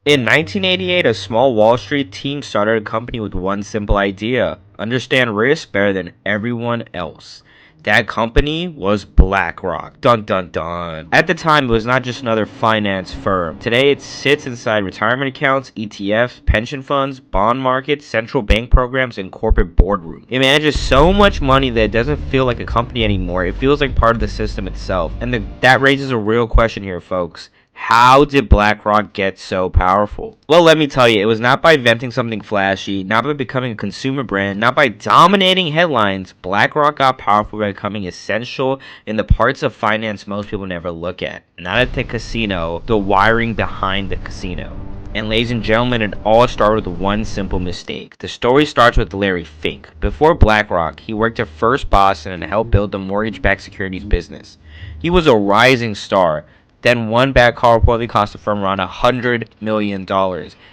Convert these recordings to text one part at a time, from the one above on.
In 1988, a small Wall Street team started a company with one simple idea: understand risk better than everyone else. That company was Blackrock. Dun dun dun. At the time, it was not just another finance firm. Today, it sits inside retirement accounts, ETFs, pension funds, bond markets, central bank programs, and corporate boardrooms. It manages so much money that it doesn't feel like a company anymore. It feels like part of the system itself. And that raises a real question here, folks. How did BlackRock get so powerful? Well, let me tell you, it was not by inventing something flashy, not by becoming a consumer brand, not by dominating headlines. BlackRock got powerful by becoming essential in the parts of finance most people never look at. Not at the casino, the wiring behind the casino. And ladies and gentlemen, it all started with one simple mistake. The story starts with Larry Fink. Before BlackRock, he worked at First Boston and helped build the mortgage-backed securities business. He was a rising star. Then one bad call reportedly cost the firm around $100 million,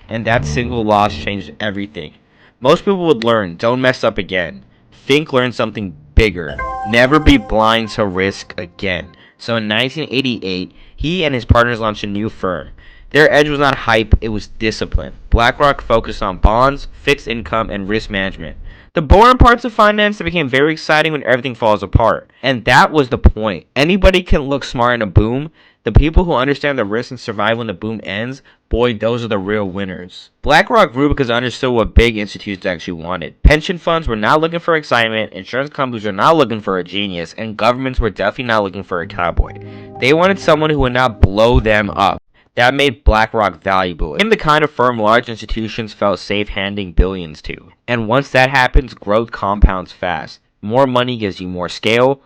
and that single loss changed everything. Most people would learn, don't mess up again. Fink learned something bigger: never be blind to risk again. So in 1988, he and his partners launched a new firm. Their edge was not hype, it was discipline. BlackRock focused on bonds, fixed income, and risk management. The boring parts of finance that became very exciting when everything falls apart. And that was the point. Anybody can look smart in a boom. The people who understand the risk and survive when the boom ends, boy, those are the real winners. BlackRock grew because it understood what big institutions actually wanted. Pension funds were not looking for excitement, insurance companies were not looking for a genius, and governments were definitely not looking for a cowboy. They wanted someone who would not blow them up. That made BlackRock valuable. It became the kind of firm large institutions felt safe handing billions to. And once that happens, growth compounds fast. More money gives you more scale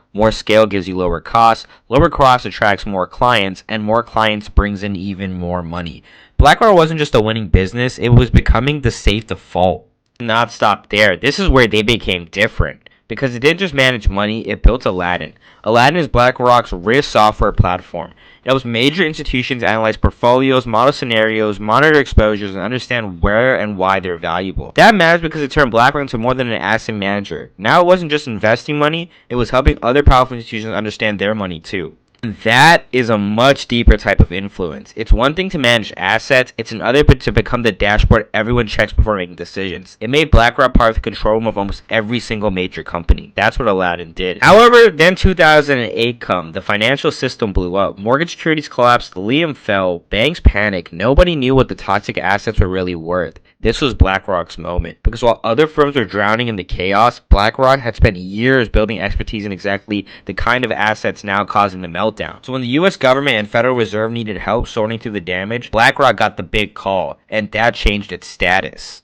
gives you lower costs attracts more clients, and more clients brings in even more money. BlackRock wasn't just a winning business, it was becoming the safe default. Not stop there. This is where they became different. Because it didn't just manage money, it built Aladdin. Aladdin is BlackRock's risk software platform. It helps major institutions analyze portfolios, model scenarios, monitor exposures, and understand where and why they're valuable. That matters because it turned BlackRock into more than an asset manager. Now it wasn't just investing money, it was helping other powerful institutions understand their money too. That is a much deeper type of influence. It's one thing to manage assets, it's another to become the dashboard everyone checks before making decisions. It made BlackRock part of the control room of almost every single major company. That's what Aladdin did. However, then 2008 come, the financial system blew up, mortgage securities collapsed, Liam fell, banks panicked, nobody knew what the toxic assets were really worth. This was BlackRock's moment, because while other firms were drowning in the chaos, BlackRock had spent years building expertise in exactly the kind of assets now causing the meltdown. So when the US government and Federal Reserve needed help sorting through the damage, BlackRock got the big call, and that changed its status.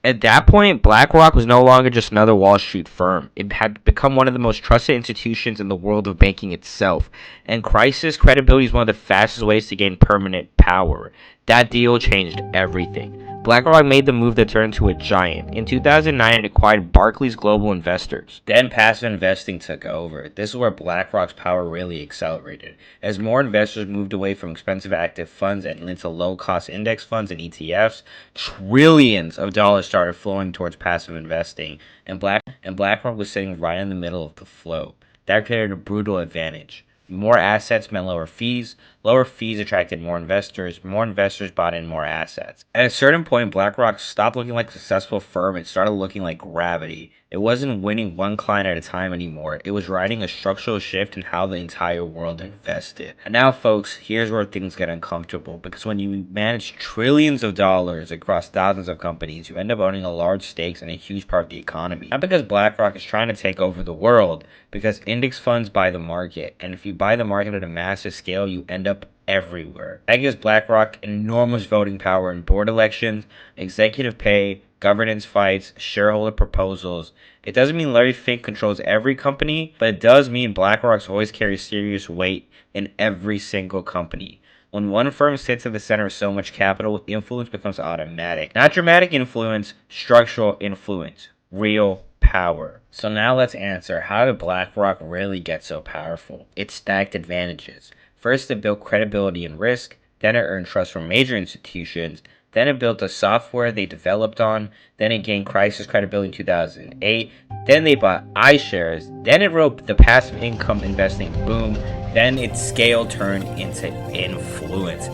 At that point, BlackRock was no longer just another Wall Street firm. It had become one of the most trusted institutions in the world of banking itself, and crisis credibility is one of the fastest ways to gain permanent power. That deal changed everything. BlackRock made the move that turned into a giant. In 2009, it acquired Barclays Global Investors. Then passive investing took over. This is where BlackRock's power really accelerated. As more investors moved away from expensive active funds and into low-cost index funds and ETFs, trillions of dollars started flowing towards passive investing, and BlackRock was sitting right in the middle of the flow. That created a brutal advantage. More assets meant lower fees. Lower fees attracted more investors. More investors bought in more assets. At a certain point, BlackRock stopped looking like a successful firm and started looking like gravity. It wasn't winning one client at a time anymore. It was riding a structural shift in how the entire world invested. And now, folks, here's where things get uncomfortable. Because when you manage trillions of dollars across thousands of companies, you end up owning a large stakes in a huge part of the economy. Not because BlackRock is trying to take over the world, because index funds buy the market. And if you buy the market at a massive scale, you end up everywhere. That gives BlackRock enormous voting power in board elections, executive pay, governance fights, shareholder proposals. It doesn't mean Larry Fink controls every company, but it does mean BlackRock's always carries serious weight in every single company. When one firm sits at the center of so much capital, the influence becomes automatic. Not dramatic influence, structural influence. Real power. So now let's answer, how did BlackRock really get so powerful? It stacked advantages. First, it built credibility and risk, then it earned trust from major institutions, then it built the software they developed on, then it gained crisis credibility in 2008, then they bought iShares, then it rode the passive income investing boom, then its scale turned into influence.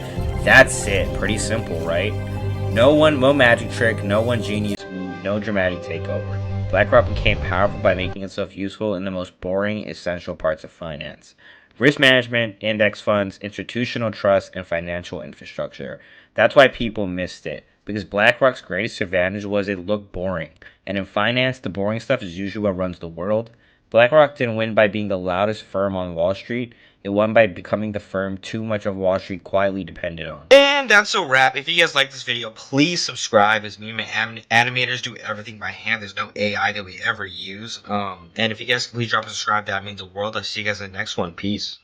That's it. Pretty simple, right? No magic trick, no one genius move, no dramatic takeover. BlackRock became powerful by making itself useful in the most boring, essential parts of finance: risk management, index funds, institutional trust, and financial infrastructure. That's why people missed it, because BlackRock's greatest advantage was it looked boring. And in finance, the boring stuff is usually what runs the world. BlackRock didn't win by being the loudest firm on Wall Street. It won by becoming the firm too much of Wall Street quietly depended on. And that's a wrap. If you guys like this video, please subscribe, as me and my animators do everything by hand. There's no AI that we ever use. And if you guys please drop a subscribe, that means the world. I'll see you guys in the next one. Peace.